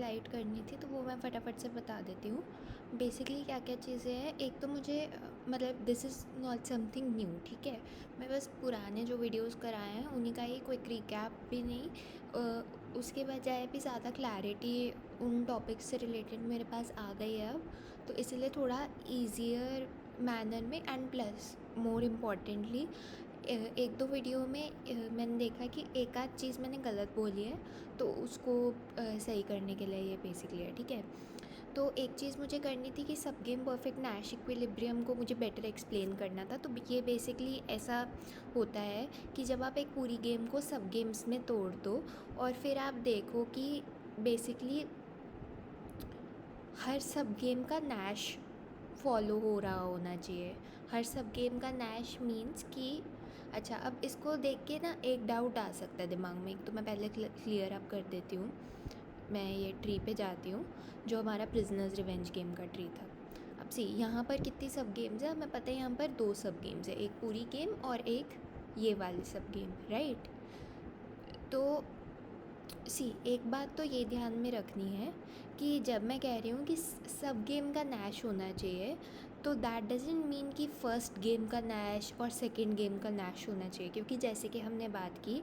Highlight करनी थी तो वो मैं फटाफट से बता देती हूँ। बेसिकली क्या क्या चीज़ें हैं, एक तो मुझे मतलब this is not something new, ठीक है। मैं बस पुराने जो वीडियोस कराए हैं उन्हीं का ही क्विक रिकैप भी नहीं, उसके बजाय भी ज़्यादा क्लैरिटी उन टॉपिक्स से रिलेटेड मेरे पास आ गई है अब, तो इसलिए थोड़ा ईजियर मैनर में एंड प्लस मोर इम्पॉर्टेंटली एक दो वीडियो में मैंने देखा कि एक आध चीज़ मैंने गलत बोली है, तो उसको सही करने के लिए ये बेसिकली है, ठीक है। तो एक चीज़ मुझे करनी थी कि सब गेम परफेक्ट नैश इक्विलिब्रियम को मुझे बेटर एक्सप्लेन करना था। तो ये बेसिकली ऐसा होता है कि जब आप एक पूरी गेम को सब गेम्स में तोड़ दो और फिर आप देखो कि बेसिकली हर सब गेम का नैश फॉलो हो रहा होना चाहिए। हर सब गेम का नैश मीन्स कि अच्छा, अब इसको देख के ना एक डाउट आ सकता है दिमाग में, एक तो मैं पहले क्लियर अप कर देती हूँ। मैं ये ट्री पे जाती हूँ जो हमारा प्रिजनर्स रिवेंज गेम का ट्री था। अब सी यहाँ पर कितनी सब गेम्स है हमें पता है, यहाँ पर 2 सब गेम्स है, एक पूरी गेम और एक ये वाली सब गेम, राइट। तो सी एक बात तो ये ध्यान में रखनी है कि जब मैं कह रही हूँ कि सब गेम का नैश होना चाहिए, तो दैट डजंट मीन कि फ़र्स्ट गेम का नैश और सेकंड गेम का नैश होना चाहिए, क्योंकि जैसे कि हमने बात की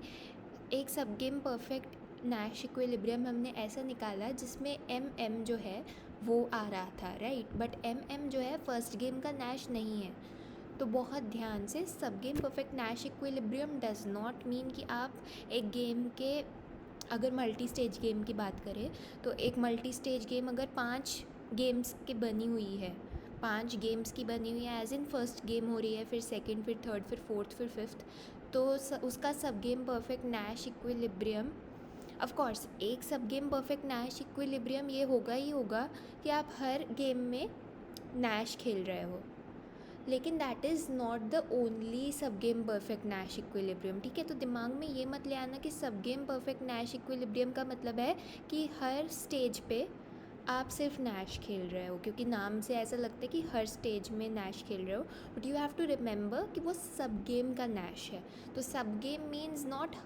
एक सब गेम परफेक्ट नैश इक्विलिब्रियम हमने ऐसा निकाला जिसमें एम जो है वो आ रहा था, राइट। बट एम जो है फर्स्ट गेम का नैश नहीं है। तो बहुत ध्यान से, सब game perfect Nash equilibrium does not mean कि आप एक गेम के, अगर मल्टी स्टेज गेम की बात करें तो एक मल्टी स्टेज गेम अगर 5 गेम्स की बनी हुई है, 5 गेम्स की बनी हुई है, एज इन फर्स्ट गेम हो रही है, फिर सेकंड, फिर थर्ड, फिर फोर्थ, फिर फिफ्थ, तो उसका सब game perfect Nash equilibrium, of course एक सब गेम परफेक्ट नैश इक्विलिब्रियम ये होगा ही होगा कि आप हर गेम में नैश खेल रहे हो, लेकिन that is not the only सब गेम परफेक्ट नैश इक्विलिब्रियम, ठीक है। तो दिमाग में ये मत ले आना कि सब गेम परफेक्ट नैश इक्विलिब्रियम का मतलब है कि हर स्टेज पे आप सिर्फ नैश खेल रहे हो, क्योंकि नाम से ऐसा लगता है कि हर स्टेज में नैश खेल रहे हो, but you have to remember कि वो सब गेम का नैश है। तो सब game means not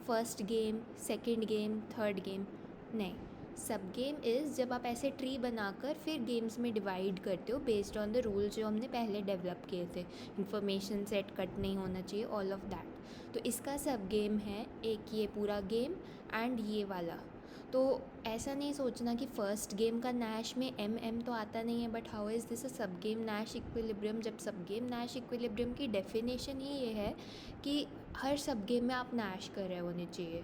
first game, second game, third game, नहीं। सब गेम इज़ जब आप ऐसे ट्री बनाकर फिर गेम्स में डिवाइड करते हो बेस्ड ऑन द रूल्स जो हमने पहले डेवलप किए थे, इन्फॉर्मेशन सेट कट नहीं होना चाहिए, ऑल ऑफ दैट। तो इसका सब गेम है एक ये पूरा गेम एंड ये वाला। तो ऐसा नहीं सोचना कि फ़र्स्ट गेम का नैश में एम तो आता नहीं है, but how is this a सब गेम नैश इक्विलिब्रियम, जब सब गेम नैश इक्विलिब्रियम की डेफिनेशन ही ये है कि हर सब गेम में आप नैश कर रहे होने चाहिए।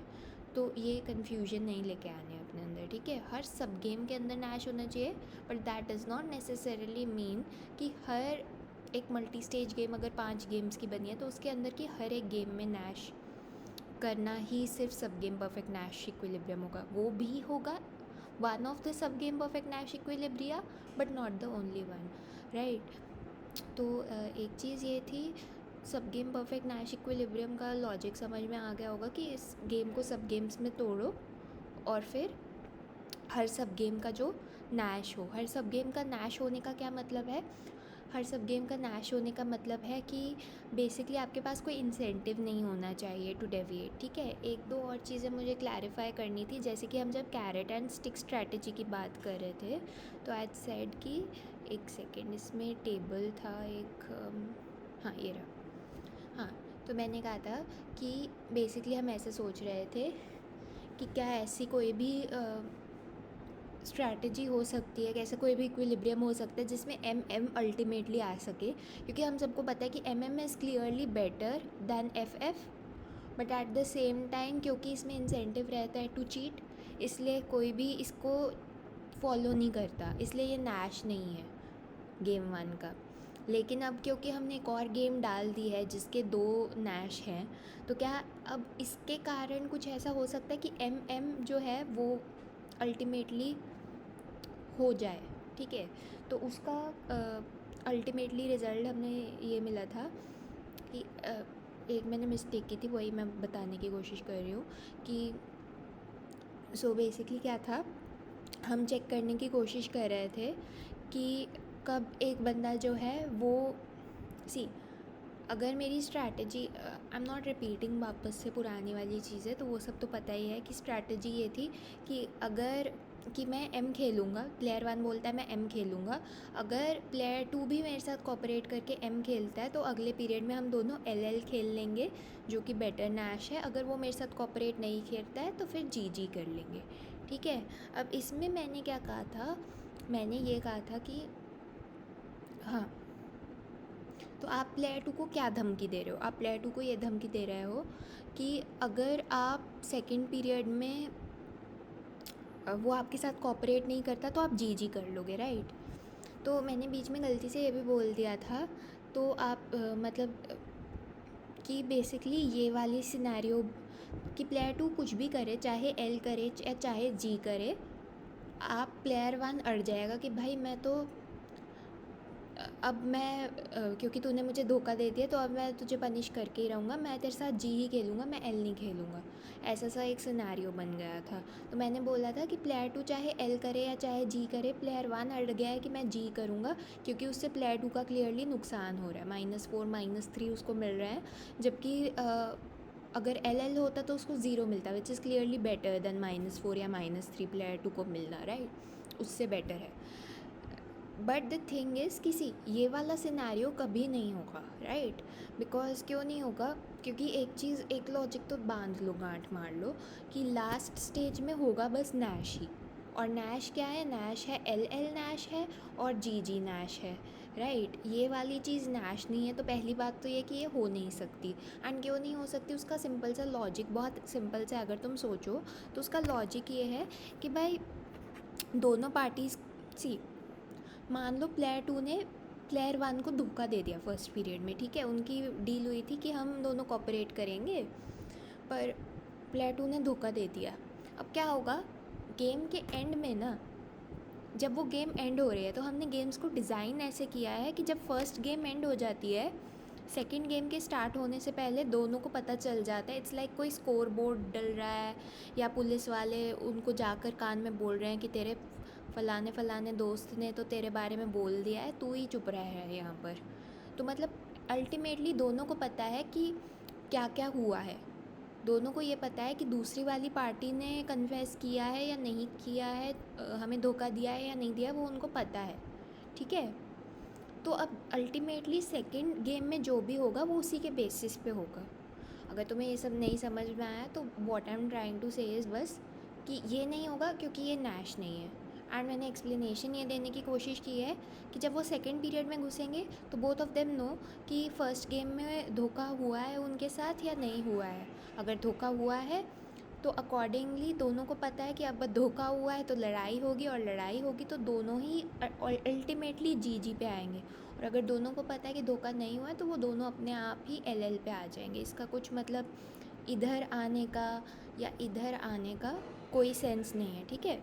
तो ये कन्फ्यूजन नहीं लेके आने अपने अंदर, ठीक है। हर सब गेम के अंदर नैश होना चाहिए, but that does not necessarily mean कि हर एक मल्टी स्टेज गेम अगर 5 गेम्स की बनी है तो उसके अंदर की हर एक गेम में नैश करना ही सिर्फ सब गेम परफेक्ट नैश इक्विलिब्रियम होगा। वो भी होगा one of the sub game perfect Nash equilibria, but not the only one, right. तो एक चीज़ ये थी, सब गेम परफेक्ट नैश इक्विलिब्रियम का लॉजिक समझ में आ गया होगा कि इस गेम को सब गेम्स में तोड़ो और फिर हर सब गेम का जो नैश हो, हर सब गेम का नैश होने का क्या मतलब है, हर सब गेम का नैश होने का मतलब है कि बेसिकली आपके पास कोई इंसेंटिव नहीं होना चाहिए टू डेविएट, ठीक है। एक दो और चीज़ें मुझे क्लैरिफाई करनी थी, जैसे कि हम जब कैरेट एंड स्टिक स्ट्रैटेजी की बात कर रहे थे तो आई सेड कि एक सेकेंड, इसमें टेबल था एक, हाँ ये रहा, हाँ। तो मैंने कहा था कि बेसिकली हम ऐसे सोच रहे थे कि क्या ऐसी कोई भी स्ट्रैटेजी हो सकती है, कैसे कोई भी इक्विलिब्रियम हो सकता है जिसमें एम अल्टीमेटली आ सके, क्योंकि हम सबको पता है कि M is clearly better than F, but at the same time क्योंकि इसमें इंसेंटिव रहता है टू चीट, इसलिए कोई भी इसको फॉलो नहीं करता, इसलिए ये नैश नहीं है गेम 1 का। लेकिन अब क्योंकि हमने एक और गेम डाल दी है जिसके 2 नैश हैं, तो क्या अब इसके कारण कुछ ऐसा हो सकता है कि एम जो है वो अल्टीमेटली हो जाए, ठीक है। तो उसका अल्टीमेटली रिज़ल्ट हमने ये मिला था कि एक मैंने मिस्टेक की थी, वही मैं बताने की कोशिश कर रही हूँ कि सो बेसिकली क्या था, हम चेक करने की कोशिश कर रहे थे कि कब एक बंदा जो है वो, सी अगर मेरी strategy, I am not repeating वापस से पुरानी वाली चीज़ें, तो वो सब तो पता ही है कि स्ट्रैटेजी ये थी कि अगर कि मैं एम खेलूँगा, प्लेयर 1 बोलता है मैं एम खेलूँगा। अगर प्लेयर 2 भी मेरे साथ कोऑपरेट करके एम खेलता है तो अगले पीरियड में हम दोनों एल खेल लेंगे, जो कि बेटर नैश है। अगर वो मेरे साथ कोऑपरेट नहीं खेलता है तो फिर जी कर लेंगे, ठीक है। अब इसमें मैंने क्या कहा था, मैंने ये कहा था कि हाँ, तो आप प्लेयर 2 को क्या धमकी दे रहे हो? आप प्लेयर 2 को ये धमकी दे रहे हो कि अगर आप सेकंड पीरियड में वो आपके साथ कोऑपरेट नहीं करता तो आप जी कर लोगे, राइट। तो मैंने बीच में गलती से ये भी बोल दिया था, तो आप मतलब कि बेसिकली ये वाली सिनेरियो कि प्लेयर 2 कुछ भी करे, चाहे एल करे या चाहे जी करे, आप प्लेयर 1 अड़ जाएगा कि भाई मैं तो अब मैं क्योंकि तूने मुझे धोखा दे दिया तो अब मैं तुझे पनिश करके ही रहूँगा, मैं तेरे साथ जी ही खेलूँगा, मैं एल नहीं खेलूँगा। ऐसा सा एक सिनेरियो बन गया था। तो मैंने बोला था कि प्लेयर 2 चाहे एल करे या चाहे जी करे, प्लेयर 1 अड़ गया है कि मैं जी करूँगा, क्योंकि उससे प्लेयर 2 का क्लियरली नुकसान हो रहा है, -4 -3 उसको मिल रहा है, जबकि अगर एल होता तो उसको 0 मिलता, which is clearly better than -4 या -3 प्लेयर 2 को मिलना, राइट, उससे बेटर है। बट द थिंग इज़ किसी ये वाला सिनेरियो कभी नहीं होगा, राइट। बिकॉज क्यों नहीं होगा, क्योंकि एक चीज़, एक लॉजिक तो बांध लो, गांठ मार लो कि लास्ट स्टेज में होगा बस नैश ही। और नैश क्या है? नैश है एल नैश है और जी नैश है, राइट। ये वाली चीज़ नैश नहीं है, तो पहली बात तो ये कि ये हो नहीं सकती। एंड क्यों नहीं हो सकती, उसका सिंपल सा लॉजिक, बहुत सिंपल सा अगर तुम सोचो तो उसका लॉजिक ये है कि भाई दोनों पार्टीज़, सी मान लो प्लेयर 2 ने प्लेयर 1 को धोखा दे दिया फर्स्ट पीरियड में, ठीक है, उनकी डील हुई थी कि हम दोनों कोऑपरेट करेंगे, पर प्लेयर 2 ने धोखा दे दिया। अब क्या होगा, गेम के एंड में ना, जब वो गेम एंड हो रही है तो हमने गेम्स को डिज़ाइन ऐसे किया है कि जब फर्स्ट गेम एंड हो जाती है, सेकेंड गेम के स्टार्ट होने से पहले दोनों को पता चल जाता है। इट्स लाइक कोई स्कोर बोर्ड डल रहा है या पुलिस वाले उनको जाकर कान में बोल रहे हैं कि तेरे फलाने फलाने दोस्त ने तो तेरे बारे में बोल दिया है, तू ही चुप रहा है यहाँ पर। तो मतलब अल्टीमेटली दोनों को पता है कि क्या क्या हुआ है, दोनों को ये पता है कि दूसरी वाली पार्टी ने कन्फेस किया है या नहीं किया है, हमें धोखा दिया है या नहीं दिया, वो उनको पता है, ठीक है। तो अब अल्टीमेटली सेकंड गेम में जो भी होगा वो उसी के बेसिस पे होगा। अगर तुम्हें ये सब नहीं समझ में आया तो what I am trying to say is बस कि ये नहीं होगा क्योंकि ये नैश नहीं है। एंड मैंने एक्सप्लेनेशन ये देने की कोशिश की है कि जब वो सेकंड पीरियड में घुसेंगे तो बोथ ऑफ देम नो कि फ़र्स्ट गेम में धोखा हुआ है उनके साथ या नहीं हुआ है। अगर धोखा हुआ है तो अकॉर्डिंगली दोनों को पता है कि अब धोखा हुआ है तो लड़ाई होगी, और लड़ाई होगी तो दोनों ही अल्टीमेटली जी पे आएंगे। और अगर दोनों को पता है कि धोखा नहीं हुआ है तो वो दोनों अपने आप ही एल पे आ जाएंगे। इसका कुछ मतलब इधर आने का या इधर आने का कोई सेंस नहीं है, ठीक है।